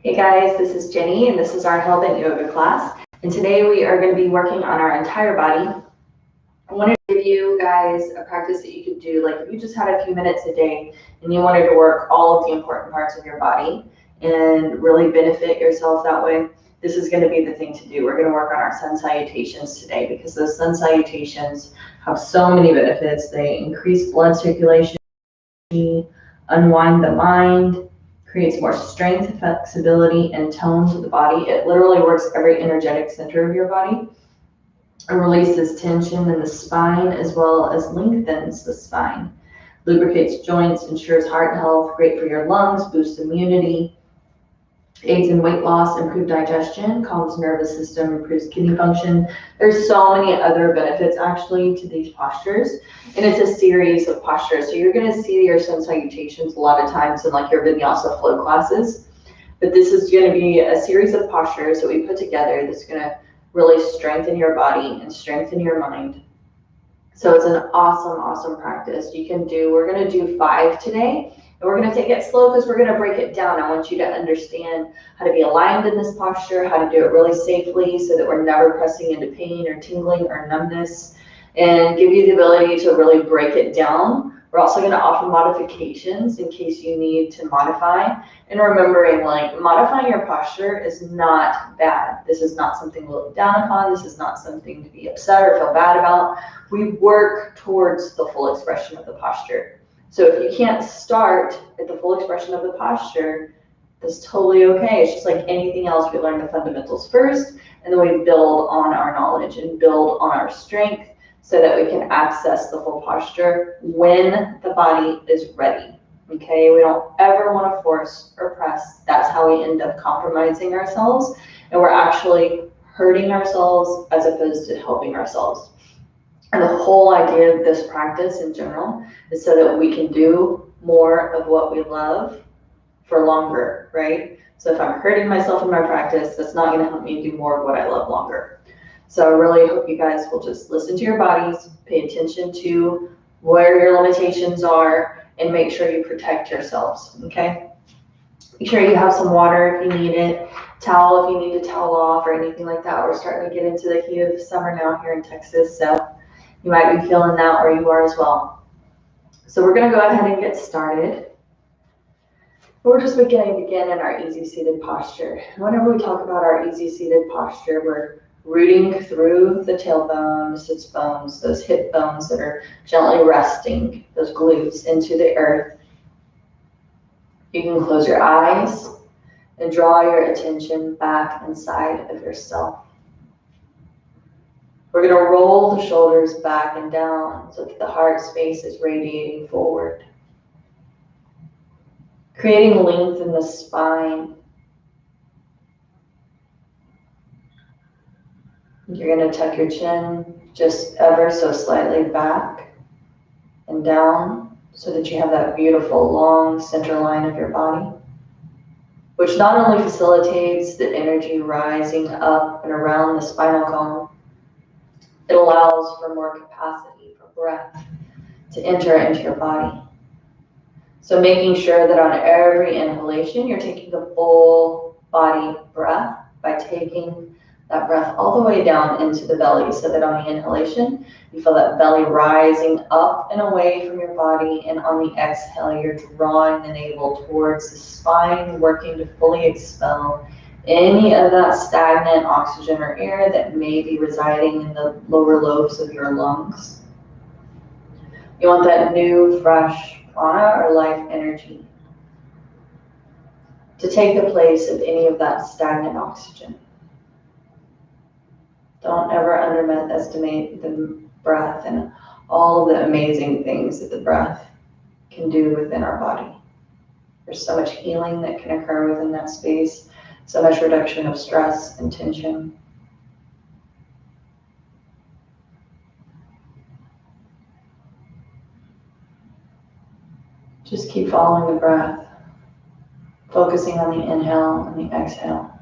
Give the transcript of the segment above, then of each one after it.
Hey guys, this is Jenny and this is our Hellbent yoga class. And today we are going to be working on our entire body. I wanted to give you guys a practice that you could do, like if you just had a few minutes a day and you wanted to work all of the important parts of your body and really benefit yourself that way, this is going to be the thing to do. We're going to work on our sun salutations today because those sun salutations have so many benefits. They increase blood circulation, unwind the mind, creates more strength, flexibility, and tone to the body. It literally works every energetic center of your body. It releases tension in the spine as well as lengthens the spine. Lubricates joints, ensures heart health, great for your lungs, boosts immunity, aids in weight loss, improved digestion, calms nervous system, improves kidney function. There's so many other benefits actually to these postures, and it's a series of postures. So you're going to see your sun salutations a lot of times in like your vinyasa flow classes, but this is going to be a series of postures that we put together that's going to really strengthen your body and strengthen your mind. So it's an awesome practice you can do. We're going to do 5 today. And we're going to take it slow because we're going to break it down. I want you to understand how to be aligned in this posture, how to do it really safely so that we're never pressing into pain or tingling or numbness, and give you the ability to really break it down. We're also going to offer modifications in case you need to modify. And remembering, like, modifying your posture is not bad. This is not something to look down upon. This is not something to be upset or feel bad about. We work towards the full expression of the posture. So if you can't start at the full expression of the posture, that's totally okay. It's just like anything else. We learn the fundamentals first, and then we build on our knowledge and build on our strength so that we can access the full posture when the body is ready. Okay, we don't ever want to force or press. That's how we end up compromising ourselves, and we're actually hurting ourselves as opposed to helping ourselves. And the whole idea of this practice in general is so that we can do more of what we love for longer, right? So if I'm hurting myself in my practice, that's not going to help me do more of what I love longer. So I really hope you guys will just listen to your bodies, pay attention to where your limitations are, and make sure you protect yourselves, okay? Make sure you have some water if you need it, towel if you need to towel off or anything like that. We're starting to get into the heat of summer now here in Texas, so you might be feeling that where you are as well. So we're going to go ahead and get started. We're just beginning to begin in our easy seated posture. Whenever we talk about our easy seated posture, we're rooting through the tailbone, the sits bones, those hip bones that are gently resting, those glutes into the earth. You can close your eyes and draw your attention back inside of yourself. We're going to roll the shoulders back and down so that the heart space is radiating forward. Creating length in the spine. You're going to tuck your chin just ever so slightly back and down so that you have that beautiful long center line of your body, which not only facilitates the energy rising up and around the spinal column, it allows for more capacity for breath to enter into your body. So making sure that on every inhalation, you're taking a full body breath by taking that breath all the way down into the belly so that on the inhalation, you feel that belly rising up and away from your body. And on the exhale, you're drawing the navel towards the spine, working to fully expel any of that stagnant oxygen or air that may be residing in the lower lobes of your lungs. You want that new, fresh prana or life energy to take the place of any of that stagnant oxygen. Don't ever underestimate the breath and all of the amazing things that the breath can do within our body. There's so much healing that can occur within that space, so much reduction of stress and tension. Just keep following the breath, focusing on the inhale and the exhale.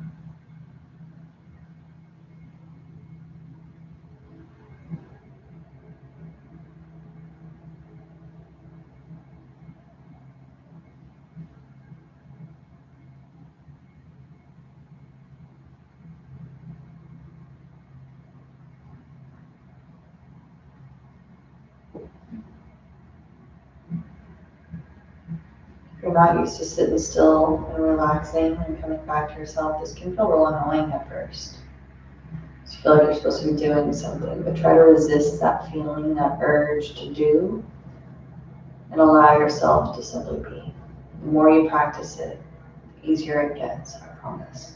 you're not used to sitting still and relaxing and coming back to yourself, this can feel real annoying at first. You feel like you're supposed to be doing something, but try to resist that feeling, that urge to do, and allow yourself to simply be. The more you practice it, the easier it gets, I promise.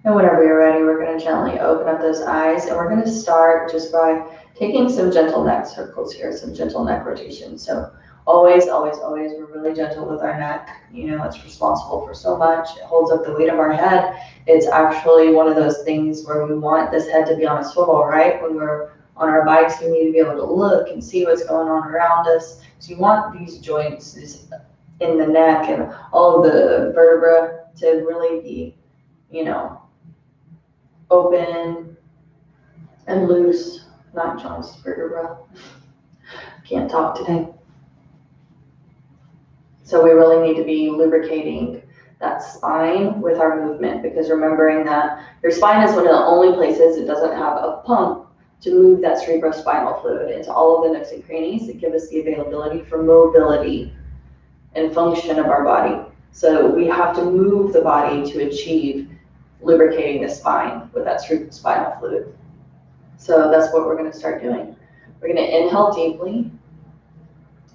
And whenever you're ready, we're going to gently open up those eyes, and we're going to start just by taking some gentle neck circles here, some gentle neck rotation. So always, always, always, we're really gentle with our neck. You know, it's responsible for so much. It holds up the weight of our head. It's actually one of those things where we want this head to be on a swivel, right? When we're on our bikes, we need to be able to look and see what's going on around us. So you want these joints in the neck and all of the vertebrae to really be, you know, open and loose, not joints, vertebra. Can't talk today. So we really need to be lubricating that spine with our movement, because remembering that your spine is one of the only places it doesn't have a pump to move that cerebrospinal fluid into all of the nooks and crannies that give us the availability for mobility and function of our body. So we have to move the body to achieve lubricating the spine with that cerebrospinal fluid. So that's what we're going to start doing. We're going to inhale deeply.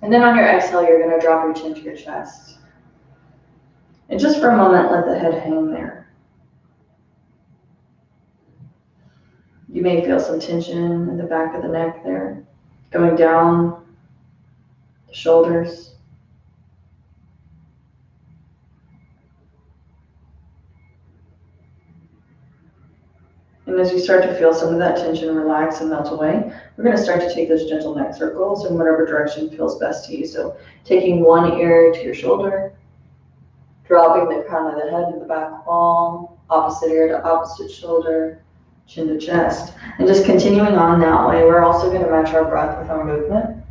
And then on your exhale, you're going to drop your chin to your chest. And just for a moment, let the head hang there. You may feel some tension in the back of the neck there, going down the shoulders. And as you start to feel some of that tension relax and melt away, we're going to start to take those gentle neck circles in whatever direction feels best to you. So taking one ear to your shoulder, dropping the crown of the head to the back wall, opposite ear to opposite shoulder, chin to chest, and just continuing on that way. We're also going to match our breath with our movement.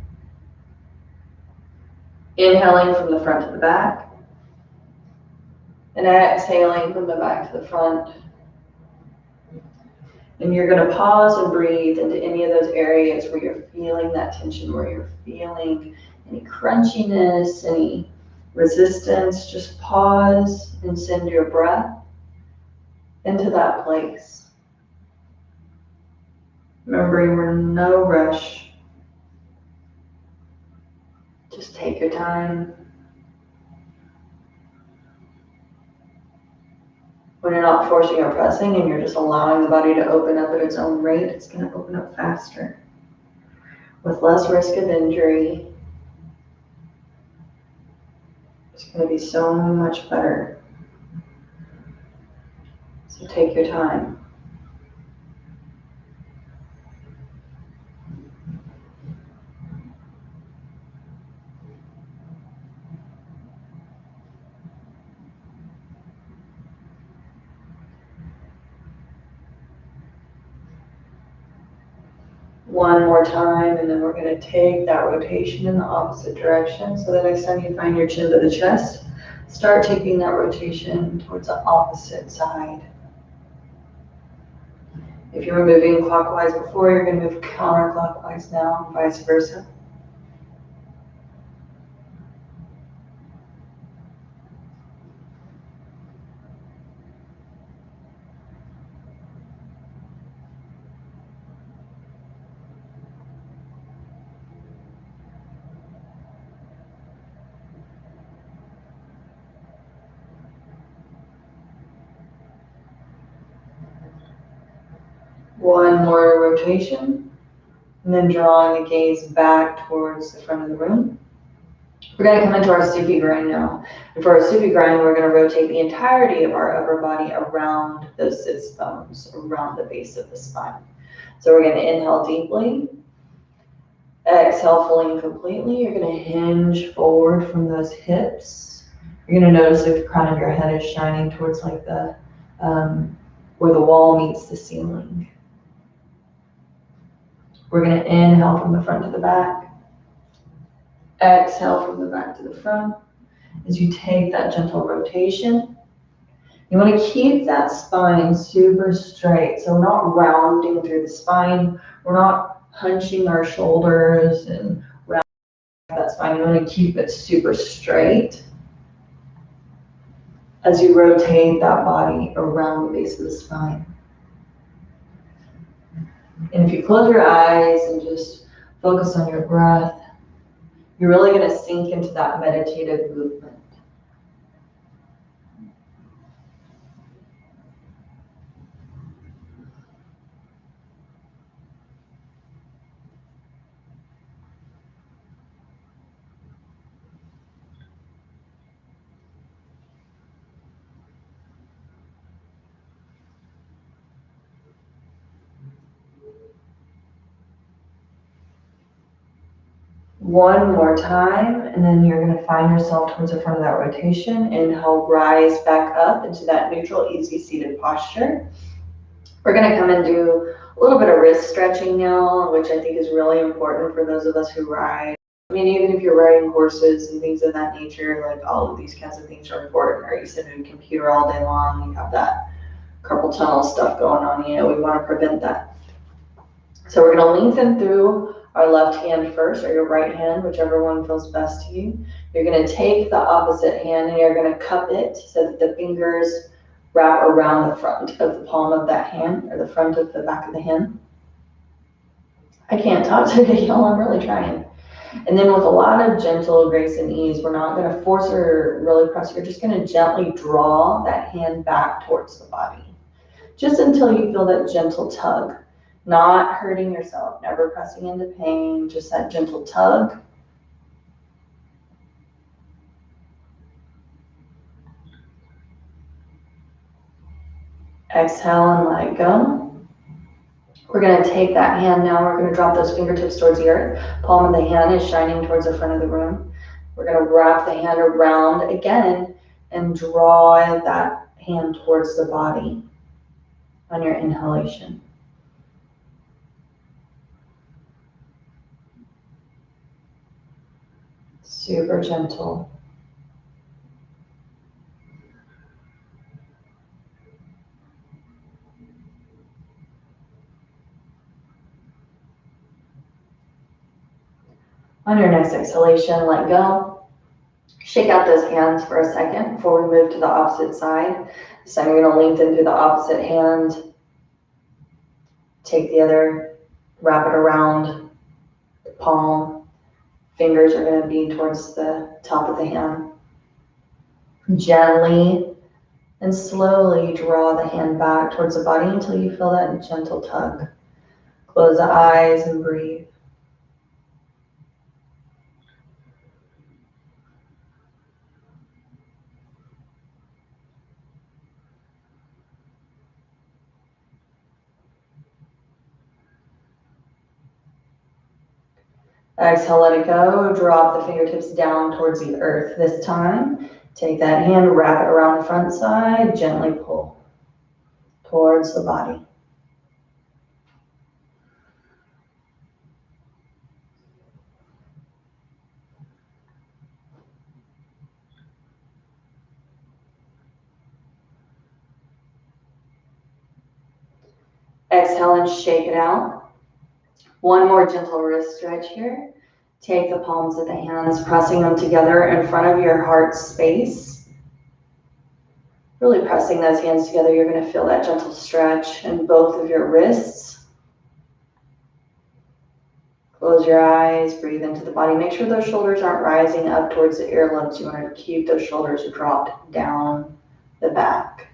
Inhaling from the front to the back, and exhaling from the back to the front. And you're going to pause and breathe into any of those areas where you're feeling that tension, where you're feeling any crunchiness, any resistance. Just pause and send your breath into that place. Remembering we're in no rush. Just take your time. When you're not forcing or pressing and you're just allowing the body to open up at its own rate, it's going to open up faster with less risk of injury. It's going to be so much better. So take your time. One more time, and then we're going to take that rotation in the opposite direction. So the next time you find your chin to the chest, start taking that rotation towards the opposite side. If you were moving clockwise before, you're going to move counterclockwise now, and vice versa. One more rotation, and then drawing the gaze back towards the front of the room. We're going to come into our Supi grind now. And for our Supi grind, we're going to rotate the entirety of our upper body around those sits bones, around the base of the spine. So we're going to inhale deeply. Exhale fully and completely. You're going to hinge forward from those hips. You're going to notice if the crown of your head is shining towards like the, where the wall meets the ceiling. We're going to inhale from the front to the back. Exhale from the back to the front. As you take that gentle rotation, You want to keep that spine super straight. So we're not rounding through the spine. We're not hunching our shoulders and rounding that spine. You want to keep it super straight as you rotate that body around the base of the spine. And if you close your eyes and just focus on your breath, you're really going to sink into that meditative movement. One more time, and then you're going to find yourself towards the front of that rotation. Inhale, rise back up into that neutral, easy seated posture. We're going to come and do a little bit of wrist stretching now, which I think is really important for those of us who ride. I mean, even if you're riding horses and things of that nature, like all of these kinds of things are important. Or you sit at a computer all day long, you have that carpal tunnel stuff going on, we want to prevent that. So we're going to lengthen through our left hand first, or your right hand, whichever one feels best to you. You're going to take the opposite hand and you're going to cup it so that the fingers wrap around the front of the palm of that hand, or the front of the back of the hand. I can't talk today, y'all. I'm really trying. And then with a lot of gentle grace and ease, we're not going to force or really press. You're just going to gently draw that hand back towards the body, just until you feel that gentle tug. Not hurting yourself, never pressing into pain, just that gentle tug. Exhale and let go. We're going to take that hand now, we're going to drop those fingertips towards the earth. Palm of the hand is shining towards the front of the room. We're going to wrap the hand around again and draw that hand towards the body on your inhalation. Super gentle. On your next exhalation, let go. Shake out those hands for a second before we move to the opposite side. This time you're going to lengthen through the opposite hand. Take the other, wrap it around the palm. Fingers are going to be towards the top of the hand. Gently and slowly draw the hand back towards the body until you feel that gentle tug. Close the eyes and breathe. Exhale, let it go. Drop the fingertips down towards the earth this time. Take that hand, wrap it around the front side, gently pull towards the body. Exhale and shake it out. One more gentle wrist stretch here. Take the palms of the hands, pressing them together in front of your heart space. Really pressing those hands together, you're going to feel that gentle stretch in both of your wrists. Close your eyes, breathe into the body. Make sure those shoulders aren't rising up towards the earlobes. You want to keep those shoulders dropped down the back.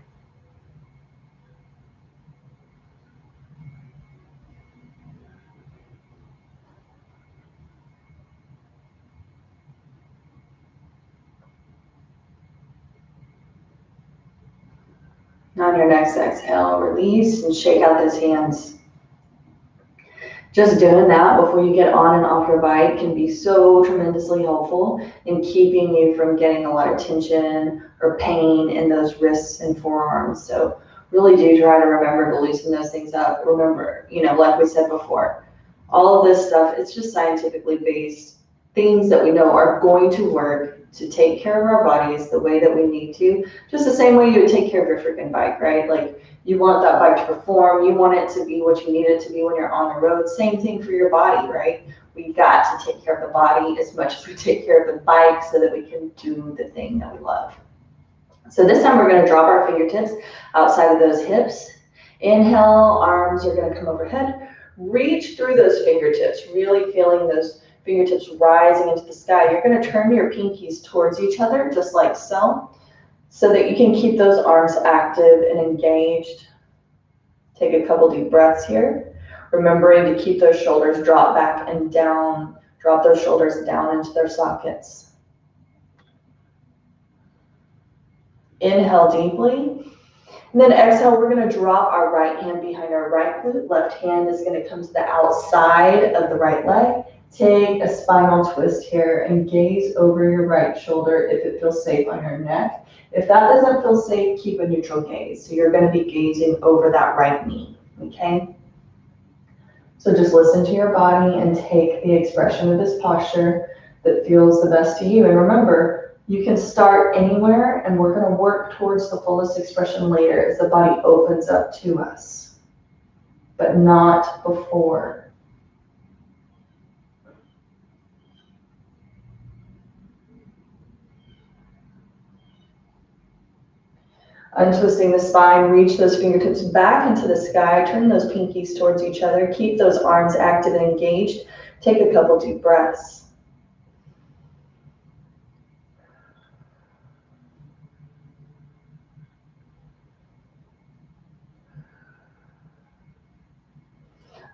On your next exhale, release and shake out those hands. Just doing that before you get on and off your bike can be so tremendously helpful in keeping you from getting a lot of tension or pain in those wrists and forearms. So really do try to remember to loosen those things up. Remember, like we said before, all of this stuff, it's just scientifically based things that we know are going to work to take care of our bodies the way that we need to, just the same way you would take care of your freaking bike, right? Like, you want that bike to perform, you want it to be what you need it to be when you're on the road. Same thing for your body, right? We've got to take care of the body as much as we take care of the bike so that we can do the thing that we love. So this time we're going to drop our fingertips outside of those hips. Inhale, arms are going to come overhead. Reach through those fingertips, really feeling those fingertips rising into the sky. You're going to turn your pinkies towards each other, just like so that you can keep those arms active and engaged. Take a couple deep breaths here, remembering to keep those shoulders drop back and down. Drop those shoulders down into their sockets. Inhale deeply. And then exhale, we're going to drop our right hand behind our right glute. Left hand is going to come to the outside of the right leg. Take a spinal twist here and gaze over your right shoulder if it feels safe on your neck. If that doesn't feel safe, keep a neutral gaze. So you're going to be gazing over that right knee, okay? So just listen to your body and take the expression of this posture that feels the best to you. And remember, you can start anywhere, and we're going to work towards the fullest expression later as the body opens up to us, but not before. Untwisting the spine, reach those fingertips back into the sky, turn those pinkies towards each other, keep those arms active and engaged. Take a couple deep breaths.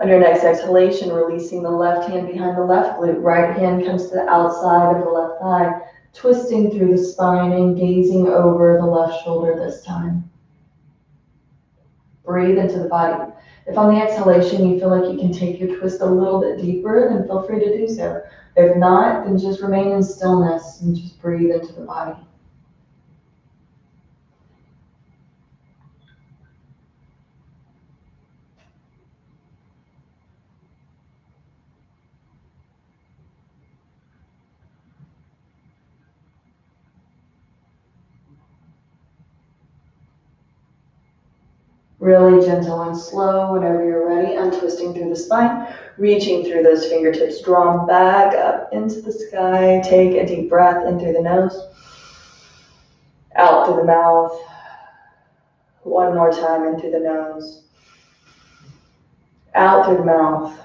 On your next exhalation, releasing the left hand behind the left glute, right hand comes to the outside of the left thigh, twisting through the spine and gazing over the left shoulder this time. Breathe into the body. If on the exhalation you feel like you can take your twist a little bit deeper, then feel free to do so. If not, then just remain in stillness and just breathe into the body. Really gentle and slow whenever you're ready, untwisting through the spine, reaching through those fingertips, drawn back up into the sky. Take a deep breath in through the nose, out through the mouth. One more time, in through the nose, out through the mouth.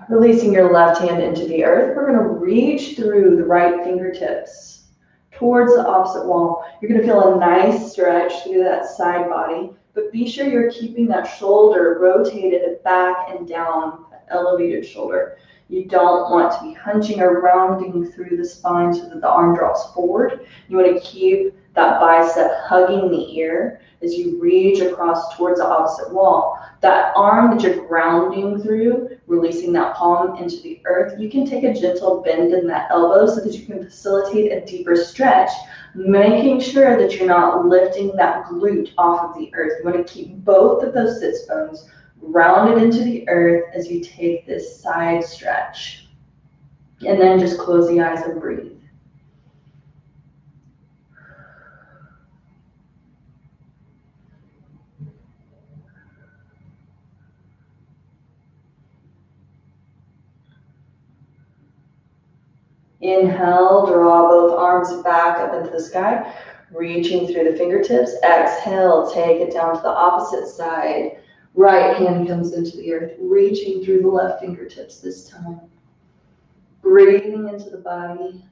Releasing your left hand into the earth, we're going to reach through the right fingertips towards the opposite wall. You're going to feel a nice stretch through that side body, but be sure you're keeping that shoulder rotated back and down, elevated shoulder. You don't want to be hunching or rounding through the spine so that the arm drops forward. You want to keep that bicep hugging the ear as you reach across towards the opposite wall. That arm that you're grounding through, releasing that palm into the earth, you can take a gentle bend in that elbow so that you can facilitate a deeper stretch, making sure that you're not lifting that glute off of the earth. You want to keep both of those sits bones rounded into the earth as you take this side stretch. And then just close the eyes and breathe. Inhale, draw both arms back up into the sky, reaching through the fingertips. Exhale, take it down to the opposite side. Right hand comes into the earth, reaching through the left fingertips this time. Breathing into the body.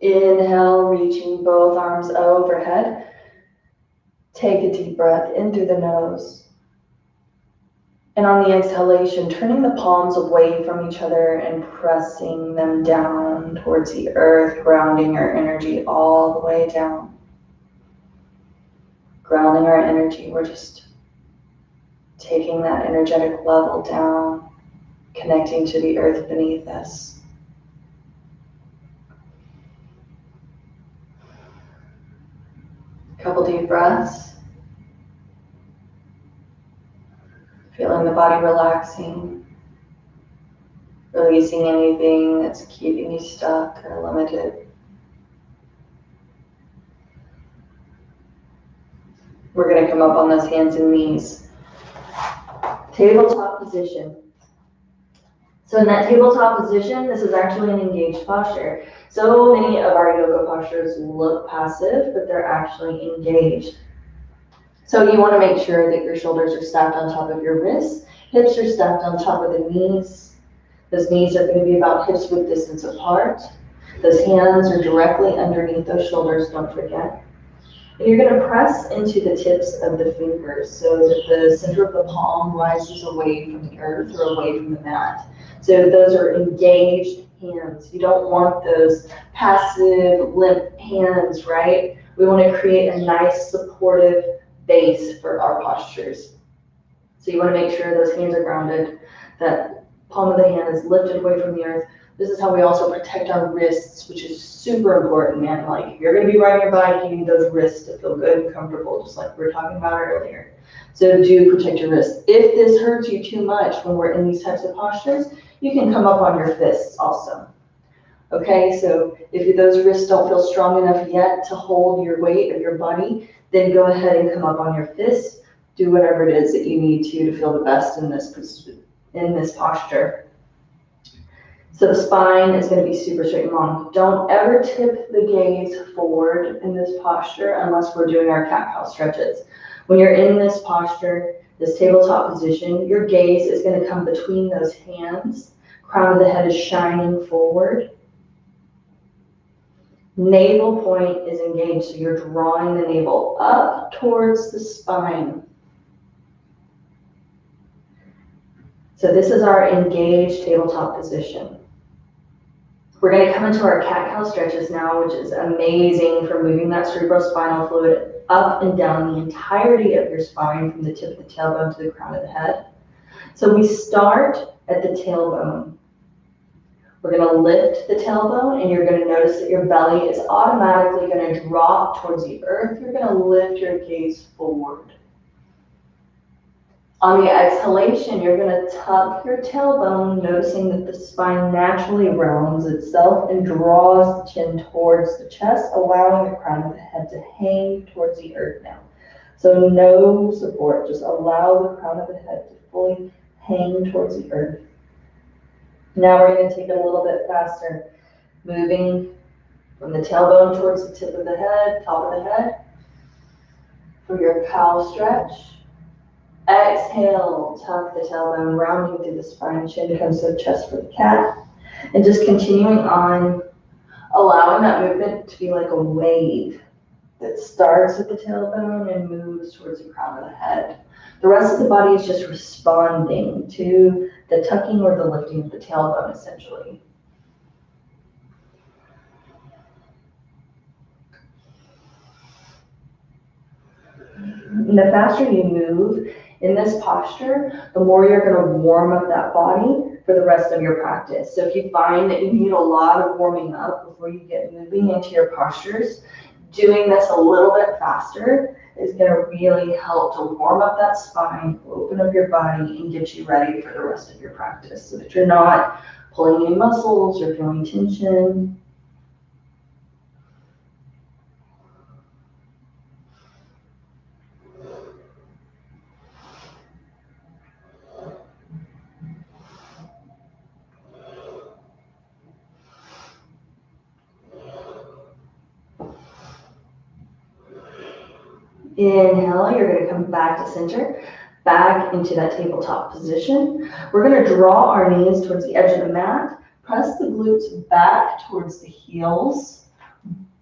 Inhale, reaching both arms overhead. Take a deep breath in through the nose. And on the exhalation, turning the palms away from each other and pressing them down towards the earth, grounding our energy all the way down. Grounding our energy, we're just taking that energetic level down. connecting to the earth beneath us. Couple deep breaths. Feeling the body relaxing, releasing anything that's keeping you stuck or limited. We're going to come up on those hands and knees. Tabletop position. So in that tabletop position, this is actually an engaged posture. So many of our yoga postures look passive, but they're actually engaged. So you want to make sure that your shoulders are stacked on top of your wrists, hips are stacked on top of the knees. Those knees are going to be about hips width distance apart. Those hands are directly underneath those shoulders, don't forget. And you're going to press into the tips of the fingers so that the center of the palm rises away from the earth or away from the mat. So those are engaged hands. You don't want those passive, limp hands, right? We want to create a nice supportive base for our postures. So you want to make sure those hands are grounded, that palm of the hand is lifted away from the earth. This is how we also protect our wrists, which is super important, man. Like, if you're going to be riding your bike, you need those wrists to feel good and comfortable, just like we were talking about earlier. So do protect your wrists. If this hurts you too much when we're in these types of postures, you can come up on your fists also. Okay, so if those wrists don't feel strong enough yet to hold your weight of your body, then go ahead and come up on your fists. Do whatever it is that you need to feel the best in this posture. So the spine is going to be super straight and long. Don't ever tip the gaze forward in this posture unless we're doing our cat-cow stretches. When you're in this posture, this tabletop position, your gaze is going to come between those hands. Crown of the head is shining forward. Navel point is engaged, so you're drawing the navel up towards the spine. So this is our engaged tabletop position. We're going to come into our cat-cow stretches now, which is amazing for moving that cerebrospinal fluid up and down the entirety of your spine from the tip of the tailbone to the crown of the head. So we start at the tailbone. We're going to lift the tailbone, and you're going to notice that your belly is automatically going to drop towards the earth. You're going to lift your gaze forward. On the exhalation, you're going to tuck your tailbone, noticing that the spine naturally rounds itself and draws the chin towards the chest, allowing the crown of the head to hang towards the earth now. So no support, just allow the crown of the head to fully hang towards the earth. Now we're going to take it a little bit faster, moving from the tailbone towards the tip of the head, top of the head, for your cow stretch. Exhale, tuck the tailbone, rounding through the spine, chin comes to the chest for the cat. And just continuing on, allowing that movement to be like a wave that starts at the tailbone and moves towards the crown of the head. The rest of the body is just responding to the tucking or the lifting of the tailbone, essentially. And the faster you move in this posture, the more you're going to warm up that body for the rest of your practice. So if you find that you need a lot of warming up before you get moving into your postures, doing this a little bit faster is going to really help to warm up that spine, open up your body, and get you ready for the rest of your practice so that you're not pulling any muscles or feeling tension. Inhale, you're going to come back to center, back into that tabletop position. We're going to draw our knees towards the edge of the mat, press the glutes back towards the heels,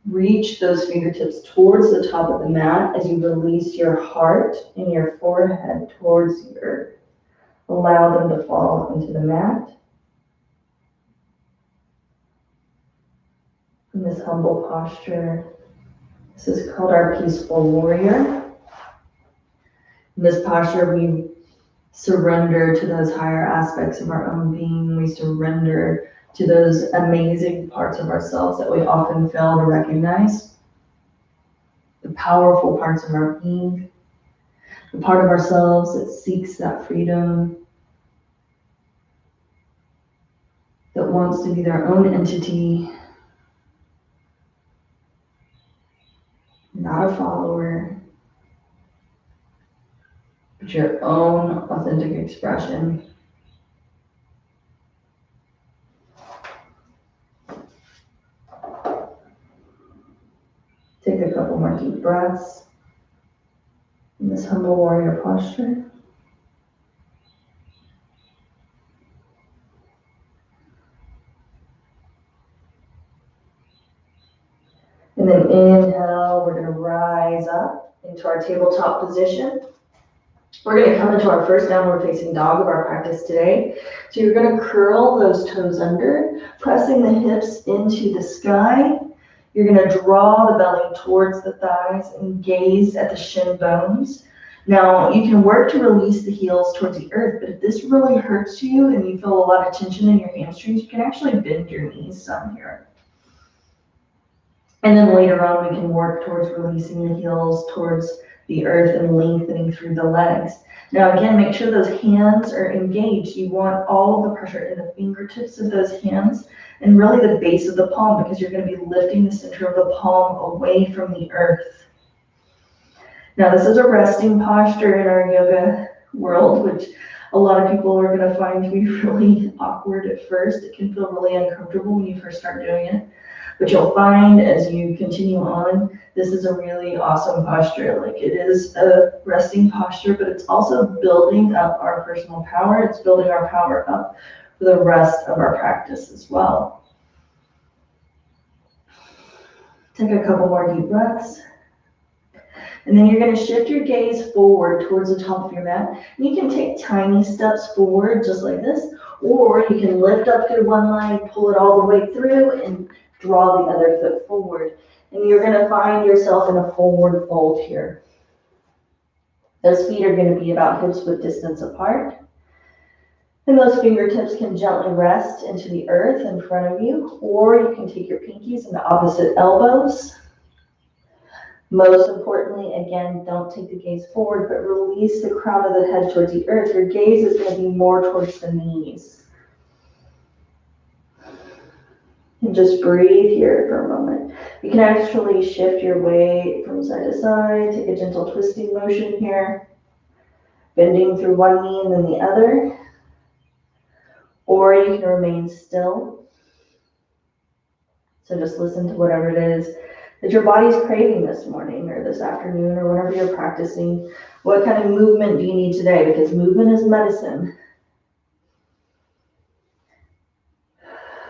reach those fingertips towards the top of the mat as you release your heart and your forehead towards the earth. Allow them to fall into the mat. In this humble posture, this is called our peaceful warrior. In this posture, we surrender to those higher aspects of our own being. We surrender to those amazing parts of ourselves that we often fail to recognize. The powerful parts of our being, the part of ourselves that seeks that freedom, that wants to be their own entity, not a follower, but your own authentic expression. Take a couple more deep breaths in this humble warrior posture. And then inhale, we're going to rise up into our tabletop position. We're going to come into our first downward facing dog of our practice today. So you're going to curl those toes under, pressing the hips into the sky. You're going to draw the belly towards the thighs and gaze at the shin bones. Now, you can work to release the heels towards the earth, but if this really hurts you and you feel a lot of tension in your hamstrings, you can actually bend your knees some here. And then later on, we can work towards releasing the heels towards the earth and lengthening through the legs. Now, again, make sure those hands are engaged. You want all of the pressure in the fingertips of those hands and really the base of the palm, because you're going to be lifting the center of the palm away from the earth. Now, this is a resting posture in our yoga world, which a lot of people are going to find to be really awkward at first. It can feel really uncomfortable when you first start doing it. But you'll find as you continue on, this is a really awesome posture. Like, it is a resting posture, but it's also building up our personal power. It's building our power up for the rest of our practice as well. Take a couple more deep breaths. And then you're going to shift your gaze forward towards the top of your mat. And you can take tiny steps forward just like this, or you can lift up through one leg, pull it all the way through, and draw the other foot forward. And you're going to find yourself in a forward fold here. Those feet are going to be about hips width distance apart. And those fingertips can gently rest into the earth in front of you, or you can take your pinkies into opposite elbows. Most importantly, again, don't take the gaze forward, but release the crown of the head towards the earth. Your gaze is going to be more towards the knees. And just breathe here for a moment. You can actually shift your weight from side to side, take a gentle twisting motion here, bending through one knee and then the other. Or you can remain still. So just listen to whatever it is that your body's craving this morning or this afternoon or whenever you're practicing. What kind of movement do you need today? Because movement is medicine.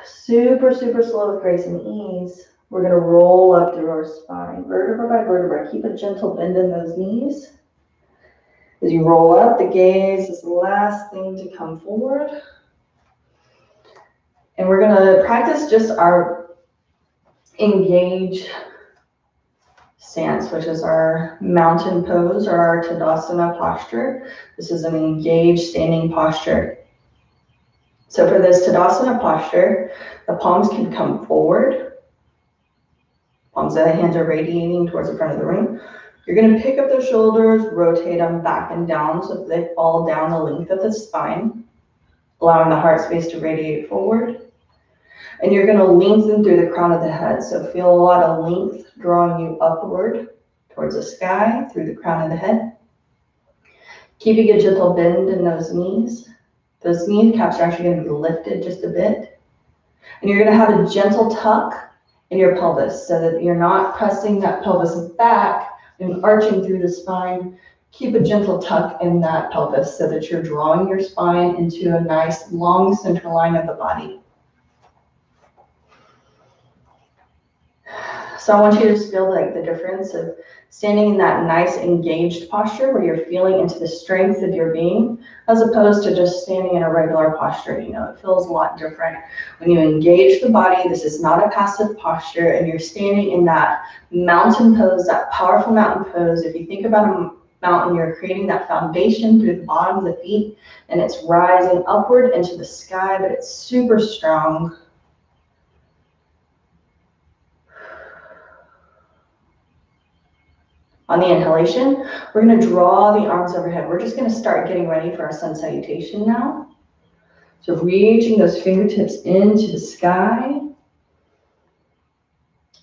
Super, super slow with grace and ease. We're going to roll up through our spine, vertebra by vertebra. Keep a gentle bend in those knees. As you roll up, the gaze is the last thing to come forward. And we're going to practice just our engage stance, which is our mountain pose or our Tadasana posture. This is an engaged standing posture. So for this Tadasana posture, the palms can come forward. Palms of the hands are radiating towards the front of the room. You're going to pick up the shoulders, rotate them back and down so that they fall down the length of the spine, allowing the heart space to radiate forward. And you're going to lengthen through the crown of the head. So feel a lot of length drawing you upward towards the sky through the crown of the head. Keeping a gentle bend in those knees. Those kneecaps are actually going to be lifted just a bit. And you're going to have a gentle tuck in your pelvis so that you're not pressing that pelvis back and arching through the spine. Keep a gentle tuck in that pelvis so that you're drawing your spine into a nice long center line of the body. So I want you to just feel like the difference of standing in that nice engaged posture where you're feeling into the strength of your being, as opposed to just standing in a regular posture. You know, it feels a lot different when you engage the body. This is not a passive posture, and you're standing in that mountain pose, that powerful mountain pose. If you think about a mountain. You're creating that foundation through the bottom of the feet, and it's rising upward into the sky, but it's super strong. On the inhalation, we're going to draw the arms overhead. We're just going to start getting ready for our sun salutation now. So reaching those fingertips into the sky.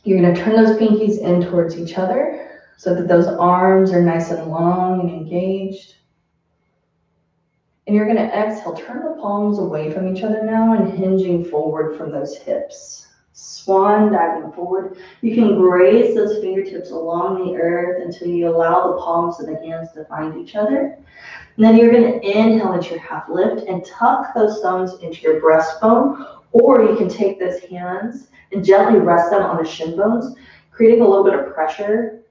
You're going to turn those pinkies in towards each other so that those arms are nice and long and engaged. And you're going to exhale, turn the palms away from each other now and hinging forward from those hips. Swan diving forward. You can graze those fingertips along the earth until you allow the palms of the hands to find each other. And then you're going to inhale into your half lift and tuck those thumbs into your breastbone, or you can take those hands and gently rest them on the shin bones, creating a little bit of pressure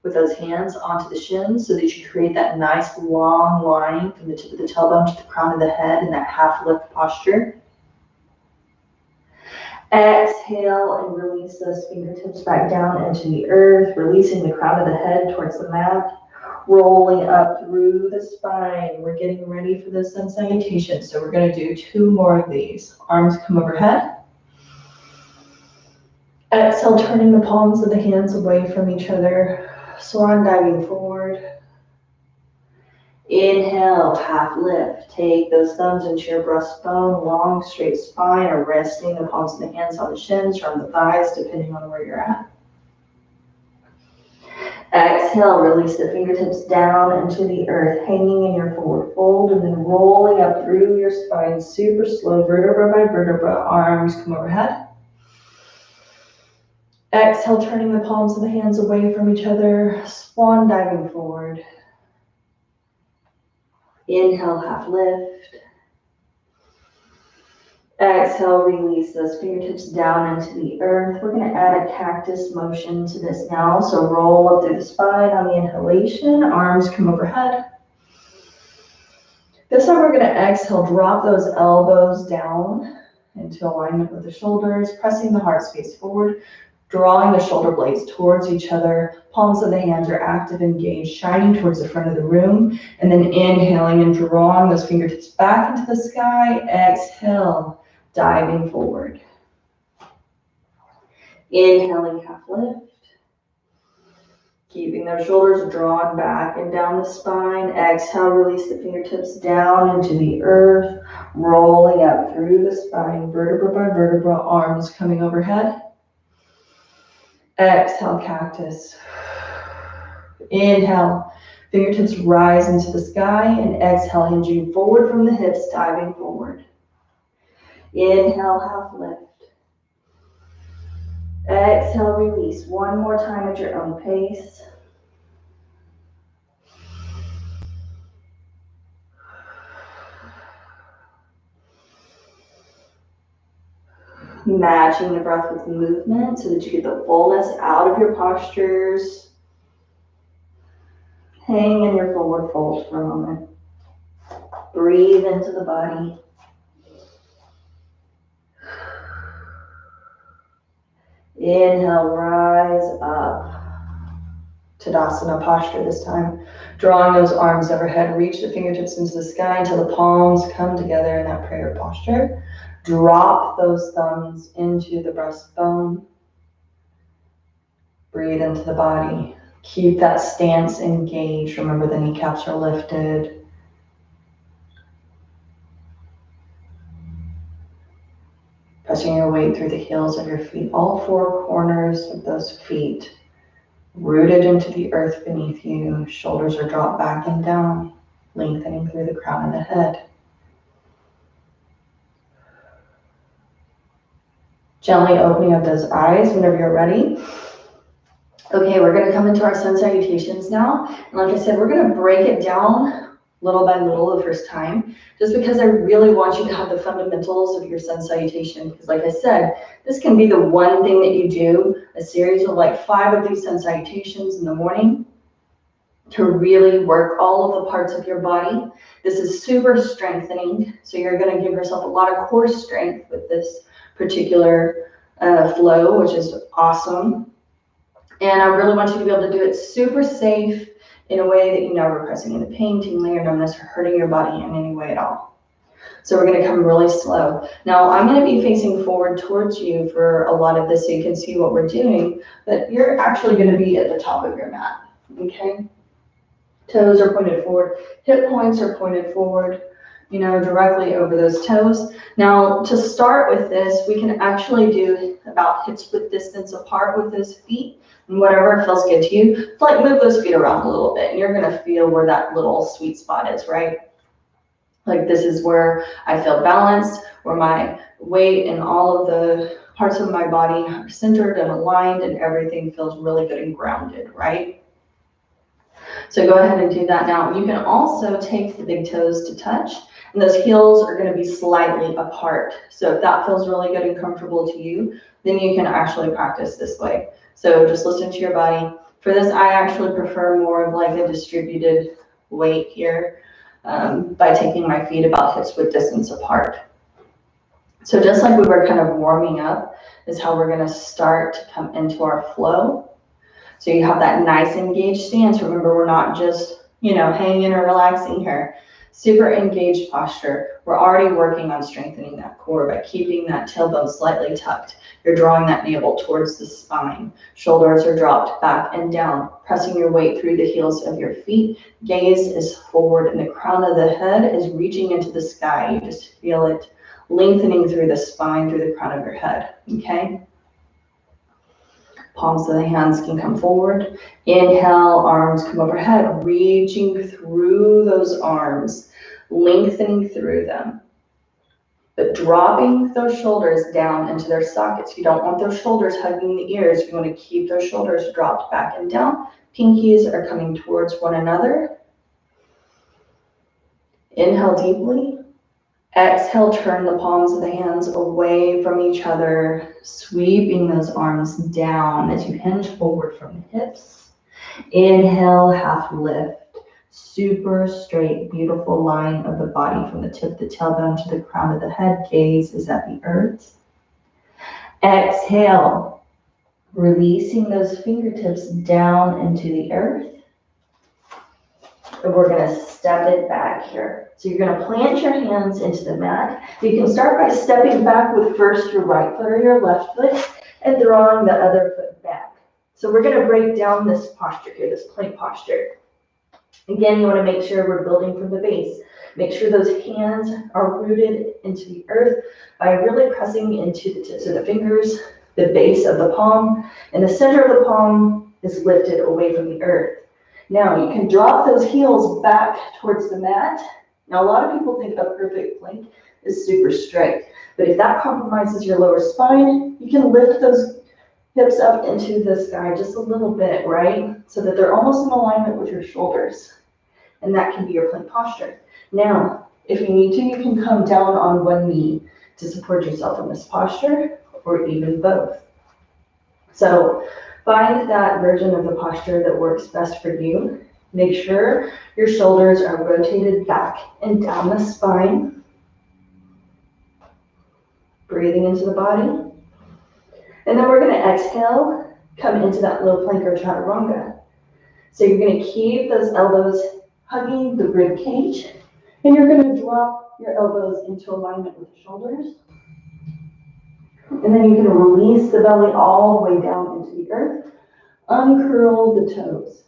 with those hands onto the shins so that you create that nice long line from the tip of the tailbone to the crown of the head in that half lift posture. Exhale and release those fingertips back down into the earth, releasing the crown of the head towards the mat, rolling up through the spine. We're getting ready for the sun salutation, so we're going to do 2 more of these. Arms come overhead. Exhale, turning the palms of the hands away from each other, swan diving forward. Inhale, half lift. Take those thumbs into your breastbone, long straight spine, or resting the palms of the hands on the shins or on the thighs, depending on where you're at. Exhale, release the fingertips down into the earth, hanging in your forward fold, and then rolling up through your spine, super slow, vertebra by vertebra, arms come overhead. Exhale, turning the palms of the hands away from each other, swan diving forward. Inhale, half lift. Exhale, release those fingertips down into the earth. We're going to add a cactus motion to this now. So roll up through the spine on the inhalation, arms come overhead. This time we're going to exhale, drop those elbows down into alignment with the shoulders, pressing the heart space forward, drawing the shoulder blades towards each other. Palms of the hands are active, engaged, shining towards the front of the room, and then inhaling and drawing those fingertips back into the sky. Exhale, diving forward. Inhaling, half lift. Keeping those shoulders drawn back and down the spine. Exhale, release the fingertips down into the earth, rolling up through the spine, vertebra by vertebra, arms coming overhead. Exhale, cactus. Inhale, fingertips rise into the sky, and exhale, hinging forward from the hips, diving forward. Inhale, half lift. Exhale, release. One more time at your own pace. Matching the breath with movement so that you get the fullness out of your postures. Hang in your forward fold for a moment. Breathe into the body. Inhale, rise up. Tadasana posture this time. Drawing those arms overhead, reach the fingertips into the sky until the palms come together in that prayer posture. Drop those thumbs into the breastbone. Breathe into the body. Keep that stance engaged. Remember the kneecaps are lifted. Pressing your weight through the heels of your feet, all 4 corners of those feet rooted into the earth beneath you. Shoulders are dropped back and down, lengthening through the crown of the head. Gently opening up those eyes whenever you're ready. Okay, we're going to come into our sun salutations now. And like I said, we're going to break it down little by little the first time, just because I really want you to have the fundamentals of your sun salutation. Because like I said, this can be the one thing that you do, a series of like 5 of these sun salutations in the morning to really work all of the parts of your body. This is super strengthening. So you're going to give yourself a lot of core strength with this particular flow, which is awesome. And I really want you to be able to do it super safe in a way that you're never pressing into pain, tingling, or numbness, or hurting your body in any way at all. So we're going to come really slow. Now I'm going to be facing forward towards you for a lot of this so you can see what we're doing, but you're actually going to be at the top of your mat, okay? Toes are pointed forward, hip points are pointed forward, you know, directly over those toes. Now to start with this, we can actually do about hips width distance apart with those feet, and whatever feels good to you. Like move those feet around a little bit and you're going to feel where that little sweet spot is, right? Like this is where I feel balanced, where my weight and all of the parts of my body are centered and aligned and everything feels really good and grounded, right? So go ahead and do that now. You can also take the big toes to touch, and those heels are going to be slightly apart. So if that feels really good and comfortable to you, then you can actually practice this way. So just listen to your body. For this, I actually prefer more of like a distributed weight here by taking my feet about hips width distance apart. So just like we were kind of warming up is how we're going to start to come into our flow. So you have that nice engaged stance. Remember, we're not just, you know, hanging or relaxing here. Super engaged posture. We're already working on strengthening that core by keeping that tailbone slightly tucked. You're drawing that navel towards the spine. Shoulders are dropped back and down, pressing your weight through the heels of your feet. Gaze is forward and the crown of the head is reaching into the sky. You just feel it lengthening through the spine, through the crown of your head, okay? Palms of the hands can come forward. Inhale, arms come overhead, reaching through those arms, lengthening through them. But dropping those shoulders down into their sockets. You don't want those shoulders hugging the ears. You want to keep those shoulders dropped back and down. Pinkies are coming towards one another. Inhale deeply. Exhale, turn the palms of the hands away from each other, sweeping those arms down as you hinge forward from the hips. Inhale, half lift. Super straight, beautiful line of the body from the tip of the tailbone to the crown of the head. Gaze is at the earth. Exhale, releasing those fingertips down into the earth. And we're going to step it back here. So you're going to plant your hands into the mat. You can start by stepping back with first your right foot or your left foot and drawing the other foot back. So we're going to break down this posture here, this plank posture. Again, you want to make sure we're building from the base. Make sure those hands are rooted into the earth by really pressing into the tips of the fingers, the base of the palm, and the center of the palm is lifted away from the earth. Now you can drop those heels back towards the mat. Now a lot of people think a perfect plank is super straight, but if that compromises your lower spine, you can lift those hips up into the sky just a little bit, right? So that they're almost in alignment with your shoulders. And that can be your plank posture. Now, if you need to, you can come down on one knee to support yourself in this posture, or even both. So find that version of the posture that works best for you. Make sure your shoulders are rotated back and down the spine. Breathing into the body. And then we're going to exhale, come into that low plank or chaturanga. So you're going to keep those elbows hugging the rib cage, and you're going to drop your elbows into alignment with the shoulders. And then you can release the belly all the way down into the earth. Uncurl the toes.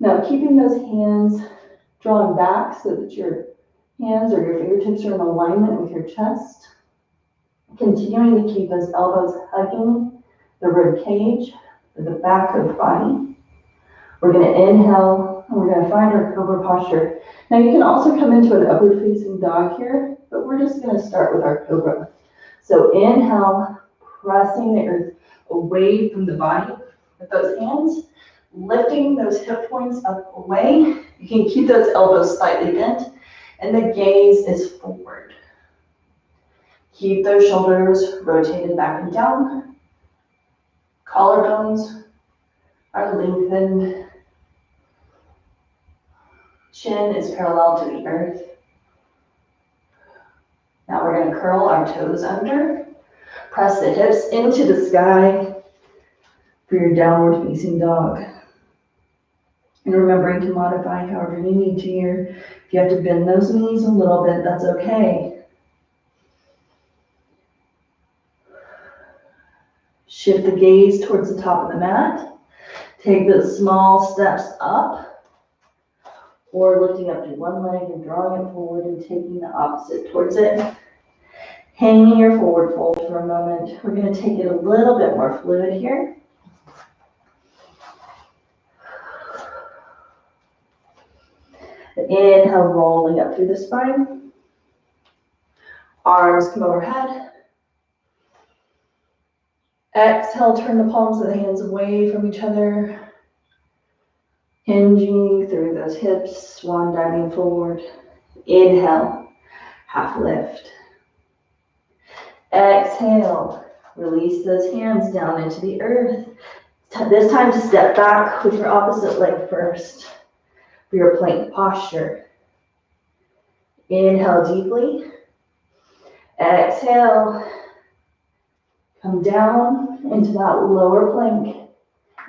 Now keeping those hands drawn back so that your hands or your fingertips are in alignment with your chest. Continuing to keep those elbows hugging the rib cage or the back of the body. We're going to inhale and we're going to find our cobra posture. Now you can also come into an upward facing dog here, but we're just going to start with our cobra. So inhale, pressing the earth away from the body with those hands, lifting those hip points up away. You can keep those elbows slightly bent, and the gaze is forward. Keep those shoulders rotated back and down. Collarbones are lengthened. Chin is parallel to the earth. Now we're going to curl our toes under. Press the hips into the sky for your downward facing dog. And remembering to modify however you need to here. If you have to bend those knees a little bit, that's okay. Shift the gaze towards the top of the mat. Take those small steps up, or lifting up to one leg and drawing it forward and taking the opposite towards it. Hanging your forward fold for a moment. We're going to take it a little bit more fluid here. Inhale, rolling up through the spine. Arms come overhead. Exhale, turn the palms of the hands away from each other. Hinging through those hips, swan diving forward. Inhale, half lift. Exhale, release those hands down into the earth. This time to step back with your opposite leg first for your plank posture. Inhale deeply. Exhale, come down into that lower plank,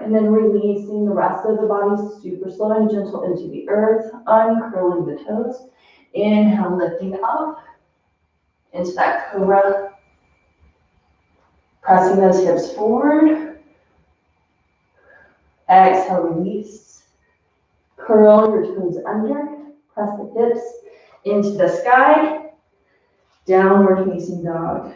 and then releasing the rest of the body super slow and gentle into the earth, uncurling the toes. Inhale, lifting up into that cobra. Pressing those hips forward. Exhale, release. Curl your toes under. Press the hips into the sky. Downward facing dog.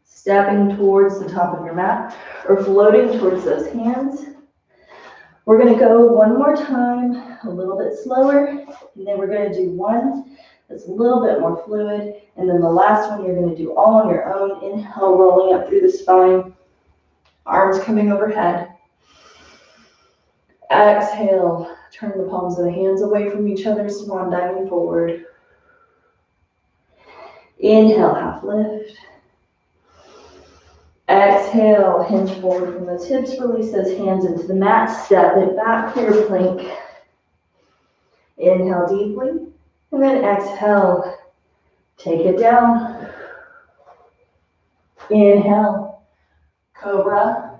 Stepping towards the top of your mat or floating towards those hands. We're going to go one more time, a little bit slower, and then we're going to do one that's a little bit more fluid, and then the last one you're going to do all on your own. Inhale, rolling up through the spine, arms coming overhead. Exhale, turn the palms of the hands away from each other, swan diving forward. Inhale, half lift. Exhale, hinge forward from those hips, release those hands into the mat, step it back for your plank. Inhale deeply, and then exhale, take it down. Inhale, cobra.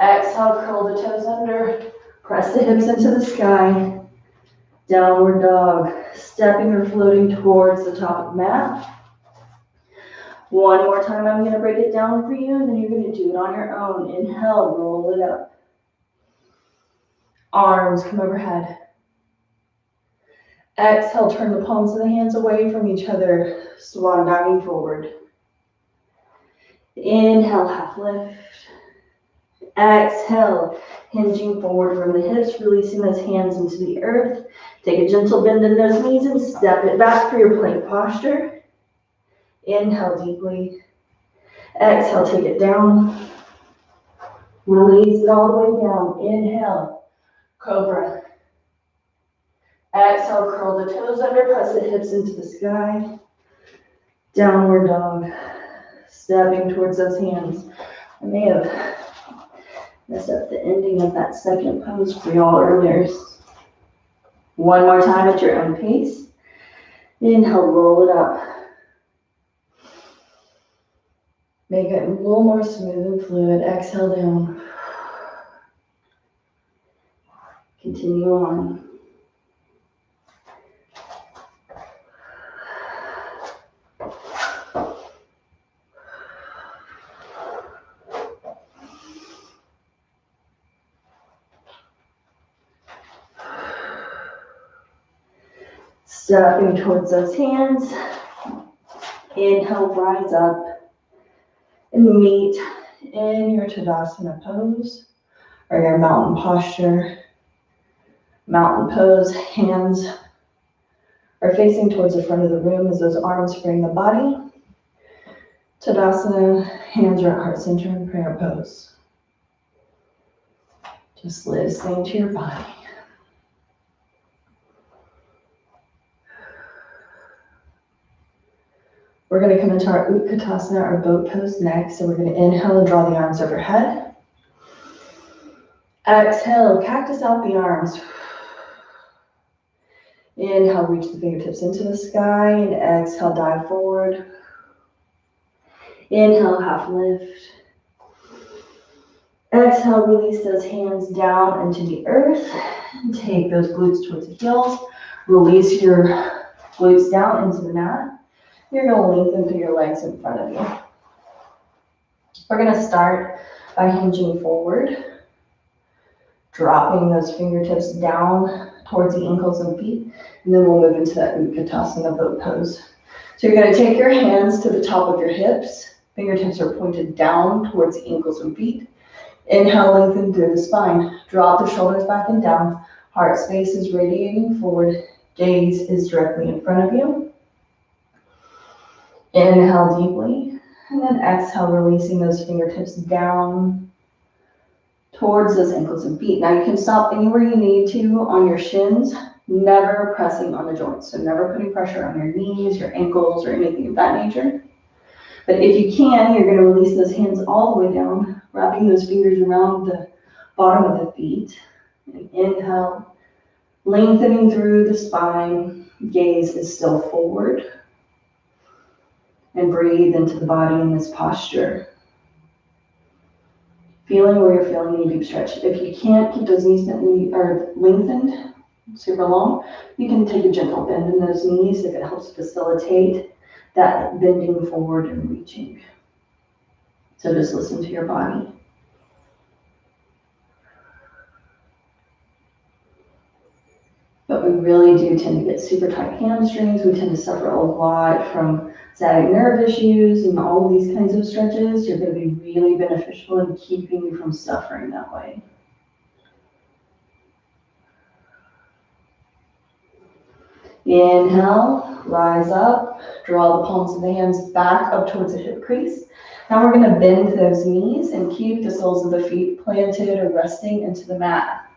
Exhale, curl the toes under, press the hips into the sky. Downward dog, stepping or floating towards the top of the mat. One more time, I'm going to break it down for you, and then you're going to do it on your own. Inhale, roll it up. Arms come overhead. Exhale, turn the palms of the hands away from each other, swan diving forward. Inhale, half lift. Exhale, hinging forward from the hips, releasing those hands into the earth. Take a gentle bend in those knees and step it back for your plank posture. Inhale deeply. Exhale, take it down. Release it all the way down. Inhale, cobra. Exhale, curl the toes under, press the hips into the sky. Downward dog. Stepping towards those hands. I may have messed up the ending of that second pose for y'all earlier. One more time at your own pace. Inhale, roll it up. Make it a little more smooth and fluid. Exhale down. Continue on. Stepping towards those hands. Inhale, rise up. And meet in your Tadasana pose or your mountain posture. Mountain pose, hands are facing towards the front of the room as those arms frame the body. Tadasana, hands are at heart center in prayer pose. Just listening to your body. We're going to come into our Utkatasana, our boat pose next. So we're going to inhale and draw the arms overhead. Exhale, cactus out the arms. Inhale, reach the fingertips into the sky, and exhale, dive forward. Inhale, half lift. Exhale, release those hands down into the earth. Take those glutes towards the heels. Release your glutes down into the mat. You're going to lengthen through your legs in front of you. We're going to start by hinging forward, dropping those fingertips down towards the ankles and feet, and then we'll move into that Utkatasana boat pose. So you're going to take your hands to the top of your hips. Fingertips are pointed down towards the ankles and feet. Inhale, lengthen through the spine. Drop the shoulders back and down. Heart space is radiating forward. Gaze is directly in front of you. Inhale deeply, and then exhale, releasing those fingertips down towards those ankles and feet. Now you can stop anywhere you need to on your shins, never pressing on the joints. So never putting pressure on your knees, your ankles, or anything of that nature. But if you can, you're going to release those hands all the way down, wrapping those fingers around the bottom of the feet. And inhale, lengthening through the spine. Gaze is still forward. And breathe into the body in this posture. Feeling where you're feeling any deep stretch. If you can't keep those knees lengthened, super long, you can take a gentle bend in those knees if it helps facilitate that bending forward and reaching. So just listen to your body. But we really do tend to get super tight hamstrings. We tend to suffer a lot from sciatic nerve issues and all of these kinds of stretches. You're going to be really beneficial in keeping you from suffering that way. Inhale, rise up, draw the palms of the hands back up towards the hip crease. Now we're going to bend those knees and keep the soles of the feet planted or resting into the mat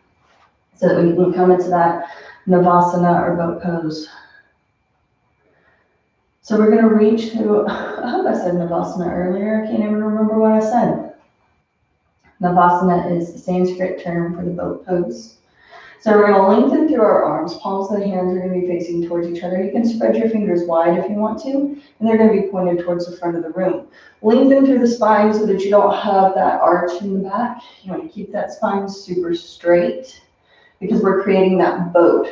so that we can come into that Navasana or boat pose. So we're going to reach through, I hope I said Navasana earlier, I can't even remember what I said. Navasana is the Sanskrit term for the boat pose. So we're going to lengthen through our arms. Palms of the hands are going to be facing towards each other. You can spread your fingers wide if you want to, and they're going to be pointed towards the front of the room. Lengthen through the spine so that you don't have that arch in the back. You want to keep that spine super straight because we're creating that boat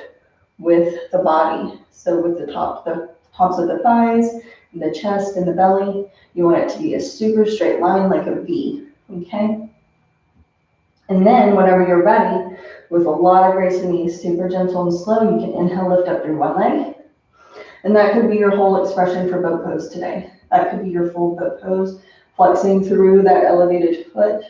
with the body. So with the tops of the thighs, and the chest and the belly, you want it to be a super straight line like a V, okay? And then whenever you're ready, with a lot of grace and ease, super gentle and slow, you can inhale, lift up through one leg. And that could be your whole expression for boat pose today. That could be your full boat pose, flexing through that elevated foot.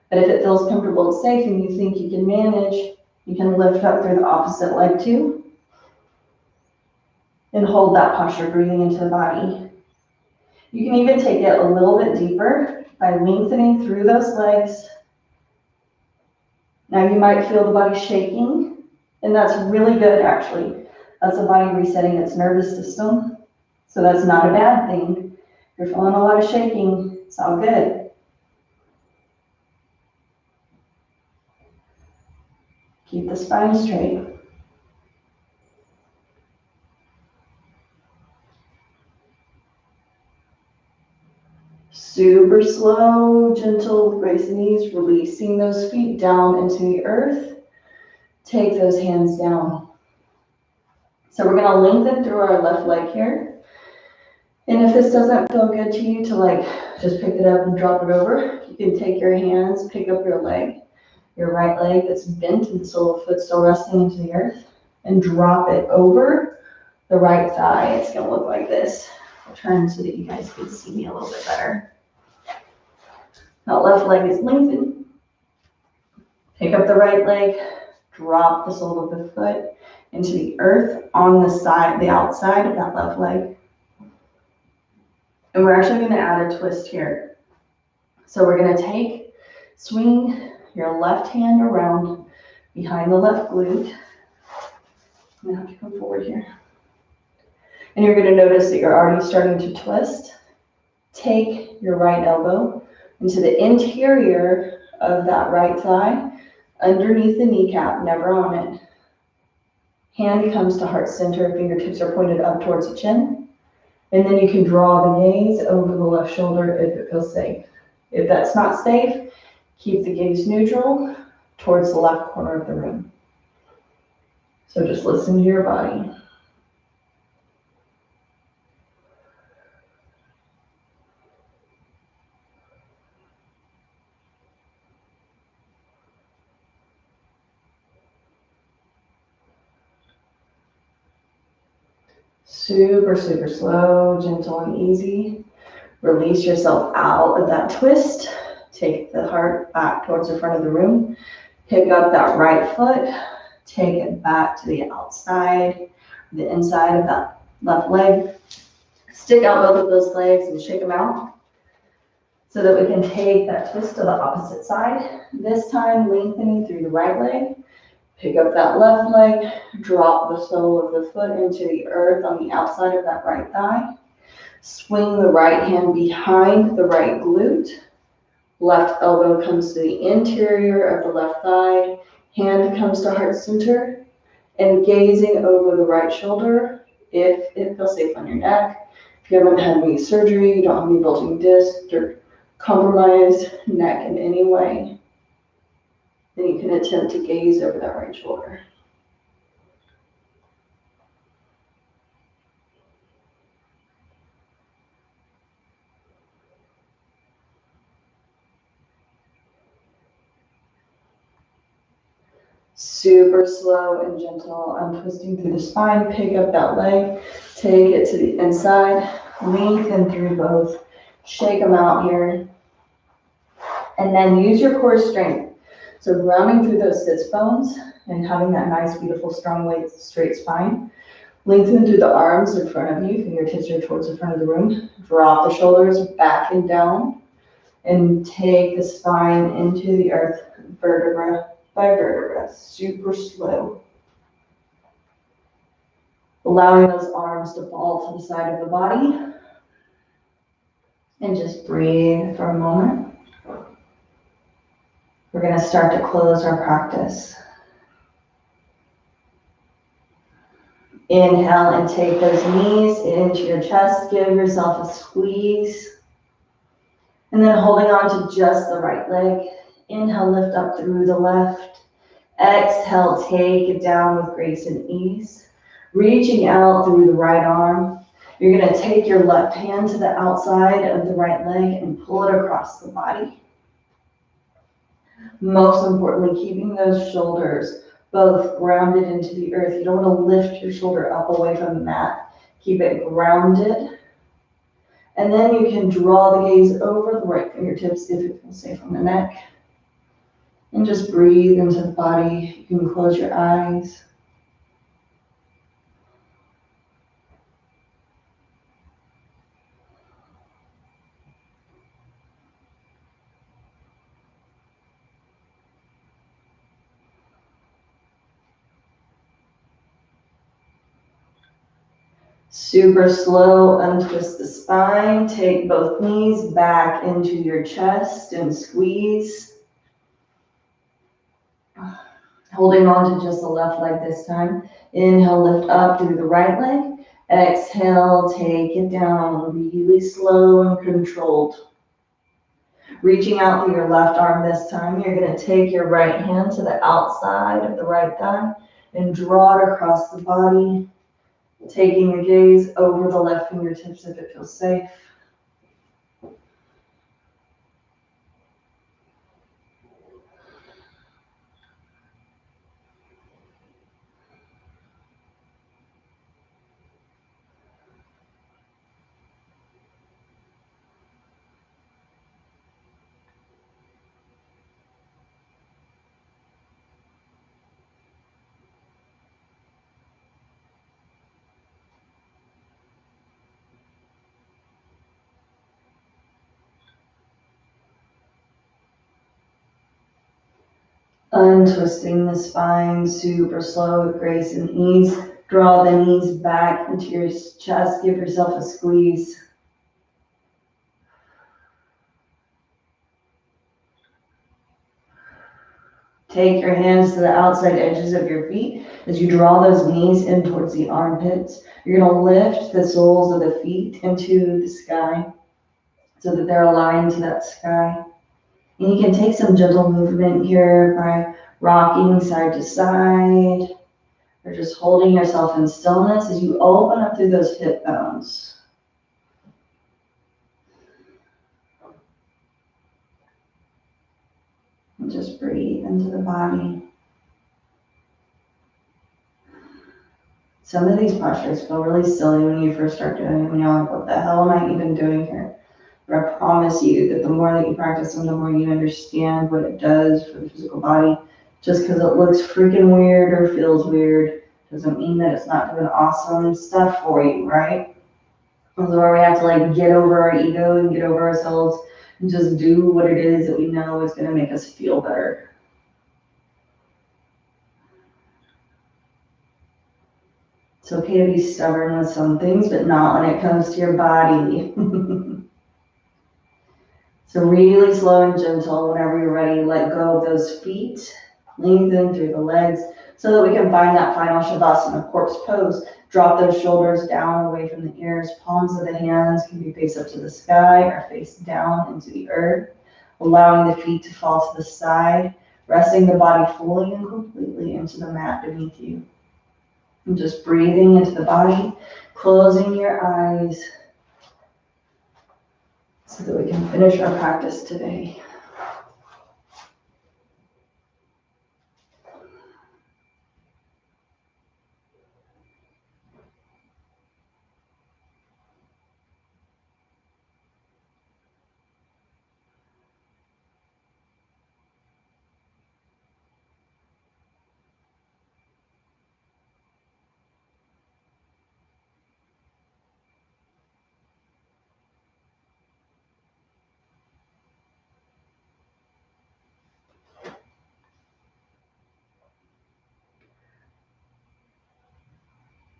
But if it feels comfortable and safe and you think you can manage, you can lift up through the opposite leg too. And hold that posture, breathing into the body. You can even take it a little bit deeper by lengthening through those legs. Now you might feel the body shaking, and that's really good actually. That's the body resetting its nervous system. So that's not a bad thing. If you're feeling a lot of shaking, it's all good. Keep the spine straight. Super slow, gentle, grace and ease, releasing those feet down into the earth. Take those hands down. So we're going to lengthen through our left leg here. And if this doesn't feel good to you to just pick it up and drop it over, you can take your hands, pick up your leg, your right leg that's bent and the sole of the foot still resting into the earth, and drop it over the right thigh. It's going to look like this. I'll turn so that you guys can see me a little bit better. That left leg is lengthened. Pick up the right leg, drop the sole of the foot into the earth on the side, the outside of that left leg. And we're actually going to add a twist here. So we're going to swing your left hand around behind the left glute. I'm going to have to come forward here. And you're going to notice that you're already starting to twist. Take your right elbow into the interior of that right thigh, underneath the kneecap, never on it. Hand comes to heart center, fingertips are pointed up towards the chin. And then you can draw the gaze over the left shoulder if it feels safe. If that's not safe, Keep the gaze neutral towards the left corner of the room. So just listen to your body. Super, super slow, gentle, and easy. Release yourself out of that twist. Take the heart back towards the front of the room. Pick up that right foot. Take it back to the outside, the inside of that left leg. Stick out both of those legs and shake them out so that we can take that twist to the opposite side. This time, lengthening through the right leg. Pick up that left leg, drop the sole of the foot into the earth on the outside of that right thigh. Swing the right hand behind the right glute. Left elbow comes to the interior of the left thigh. Hand comes to heart center. And gazing over the right shoulder, if it feels safe on your neck. If you haven't had any surgery, you don't have any bulging discs or compromised neck in any way, then you can attempt to gaze over that right shoulder. Super slow and gentle. I'm twisting through the spine. Pick up that leg, take it to the inside, lengthen through both. Shake them out here. And then use your core strength. So grounding through those sits bones and having that nice, beautiful, strong, straight spine. Lengthen through the arms in front of you. Fingertips are towards the front of the room. Drop the shoulders back and down. And take the spine into the earth, vertebra by vertebra. Super slow. Allowing those arms to fall to the side of the body. And just breathe for a moment. We're going to start to close our practice. Inhale and take those knees into your chest. Give yourself a squeeze. And then holding on to just the right leg. Inhale, lift up through the left. Exhale, take it down with grace and ease. Reaching out through the right arm. You're going to take your left hand to the outside of the right leg and pull it across the body. Most importantly, keeping those shoulders both grounded into the earth. You don't want to lift your shoulder up away from the mat. Keep it grounded. And then you can draw the gaze over the right fingertips if it feels safe on the neck. And just breathe into the body. You can close your eyes. Super slow, untwist the spine. Take both knees back into your chest and squeeze. Holding on to just the left leg this time. Inhale, lift up through the right leg. Exhale, take it down, really slow and controlled. Reaching out through your left arm this time, you're going to take your right hand to the outside of the right thigh and draw it across the body. Taking the gaze over the left fingertips if it feels safe. Untwisting the spine super slow with grace and ease. Draw the knees back into your chest. Give yourself a squeeze. Take your hands to the outside edges of your feet as you draw those knees in towards the armpits. You're going to lift the soles of the feet into the sky so that they're aligned to that sky. And you can take some gentle movement here by rocking side to side, or just holding yourself in stillness as you open up through those hip bones. And just breathe into the body. Some of these postures feel really silly when you first start doing it, when you're like, what the hell am I even doing here? But I promise you that the more that you practice them, the more you understand what it does for the physical body. Just because it looks freaking weird or feels weird doesn't mean that it's not doing awesome stuff for you, right? This is where we have to like get over our ego and get over ourselves and just do what it is that we know is going to make us feel better. It's okay to be stubborn with some things, but not when it comes to your body. So really slow and gentle. Whenever you're ready, let go of those feet, lengthen through the legs so that we can find that final Shavasana, corpse pose. Drop those shoulders down away from the ears. Palms of the hands can be face up to the sky or face down into the earth, allowing the feet to fall to the side, resting the body fully and completely into the mat beneath you. And just breathing into the body, closing your eyes so that we can finish our practice today.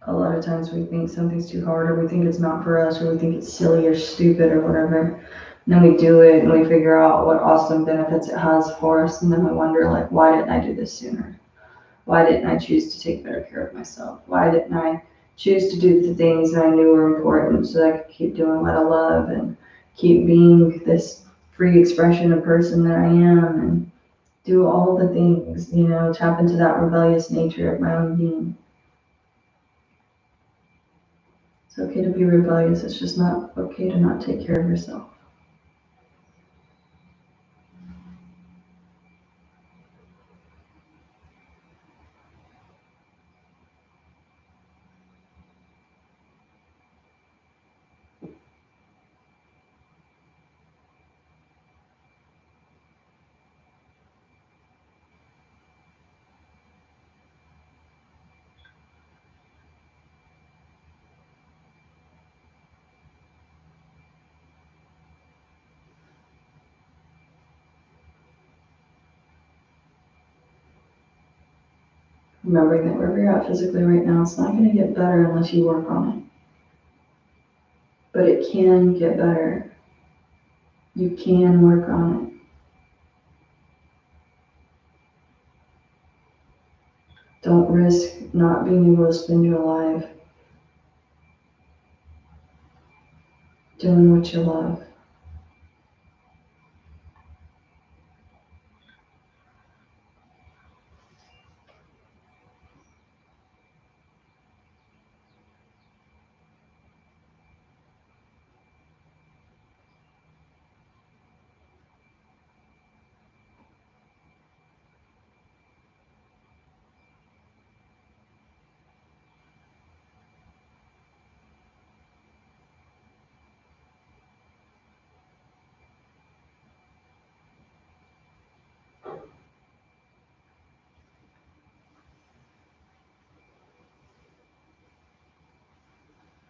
A lot of times we think something's too hard, or we think it's not for us, or we think it's silly or stupid or whatever. And then we do it and we figure out what awesome benefits it has for us. And then we wonder, like, why didn't I do this sooner? Why didn't I choose to take better care of myself? Why didn't I choose to do the things that I knew were important so that I could keep doing what I love and keep being this free expression of person that I am and do all the things, you know, tap into that rebellious nature of my own being. It's okay to be rebellious. It's just not okay to not take care of yourself. Remembering that wherever you're at physically right now, it's not going to get better unless you work on it. But it can get better. You can work on it. Don't risk not being able to spend your life doing what you love.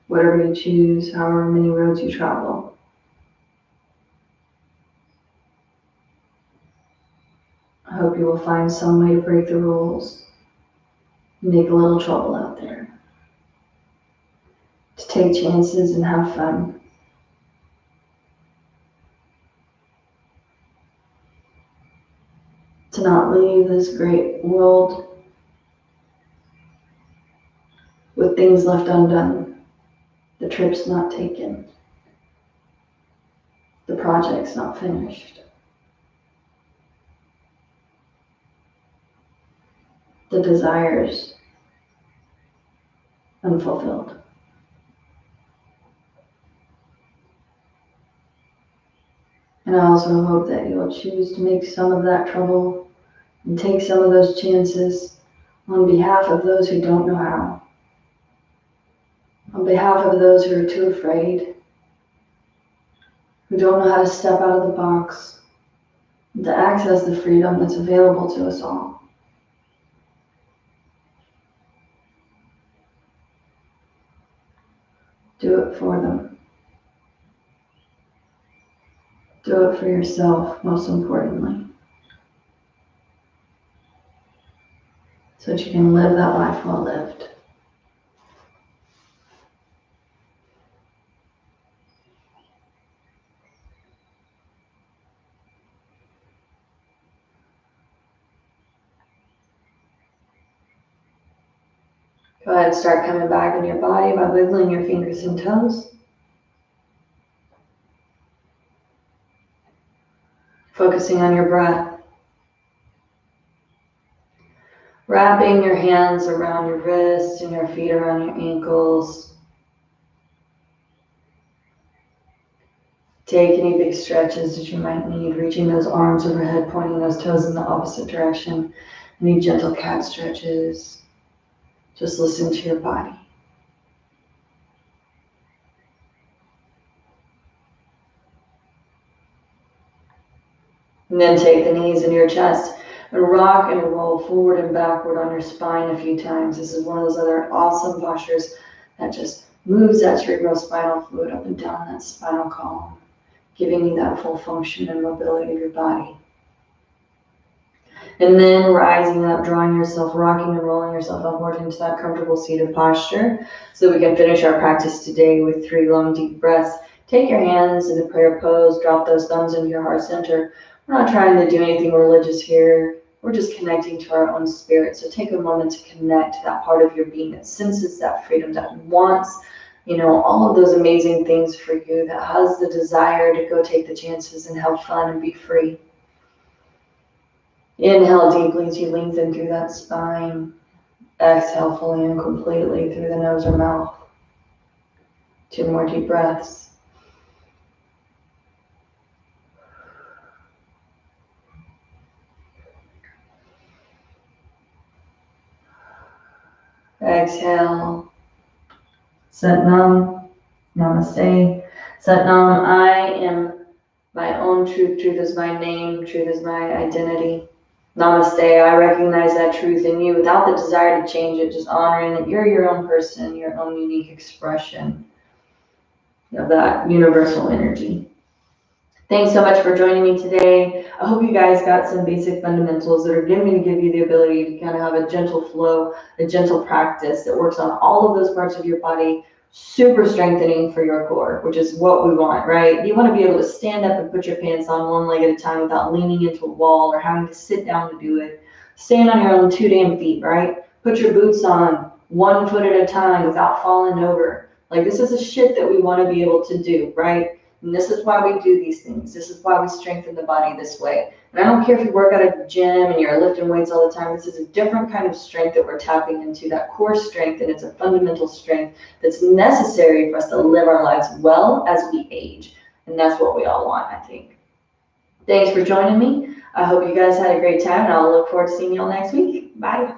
Whatever you choose, however many roads you travel, I hope you will find some way to break the rules, make a little trouble out there, to take chances and have fun. To not leave this great world with things left undone, the trips not taken, the projects not finished. the desires unfulfilled. And I also hope that you'll choose to make some of that trouble and take some of those chances on behalf of those who don't know how, on behalf of those who are too afraid, who don't know how to step out of the box, and to access the freedom that's available to us all. Do it for them. Do it for yourself, most importantly, so that you can live that life well lived. Go ahead and start coming back in your body by wiggling your fingers and toes. Focusing on your breath. Wrapping your hands around your wrists and your feet around your ankles. Take any big stretches that you might need, reaching those arms overhead, pointing those toes in the opposite direction. Any gentle cat stretches. Just listen to your body. And then take the knees into your chest and rock and roll forward and backward on your spine a few times. This is one of those other awesome postures that just moves that cerebrospinal fluid up and down that spinal column, giving you that full function and mobility of your body. And then rising up, drawing yourself, rocking and rolling yourself upward into that comfortable seated posture so that we can finish our practice today with 3 long, deep breaths. Take your hands in the prayer pose, drop those thumbs into your heart center. We're not trying to do anything religious here. We're just connecting to our own spirit. So take a moment to connect to that part of your being that senses that freedom, that wants, all of those amazing things for you, that has the desire to go take the chances and have fun and be free. Inhale deeply as you lengthen through that spine. Exhale fully and completely through the nose or mouth. 2 more deep breaths. Exhale. Sat Nam. Namaste. Sat Nam, I am my own truth. Truth is my name. Truth is my identity. Namaste. I recognize that truth in you without the desire to change it, just honoring that you're your own person, your own unique expression of that universal energy. Thanks so much for joining me today. I hope you guys got some basic fundamentals that are going to give you the ability to kind of have a gentle flow, a gentle practice that works on all of those parts of your body, super strengthening for your core, which is what we want, right? You want to be able to stand up and put your pants on one leg at a time without leaning into a wall or having to sit down to do it. Stand on your own 2 damn feet, right? Put your boots on 1 foot at a time without falling over. Like, this is the shit that we want to be able to do, right? And this is why we do these things. This is why we strengthen the body this way. And I don't care if you work at a gym and you're lifting weights all the time. This is a different kind of strength that we're tapping into, that core strength, and it's a fundamental strength that's necessary for us to live our lives well as we age. And that's what we all want, I think. Thanks for joining me. I hope you guys had a great time, and I'll look forward to seeing you all next week. Bye.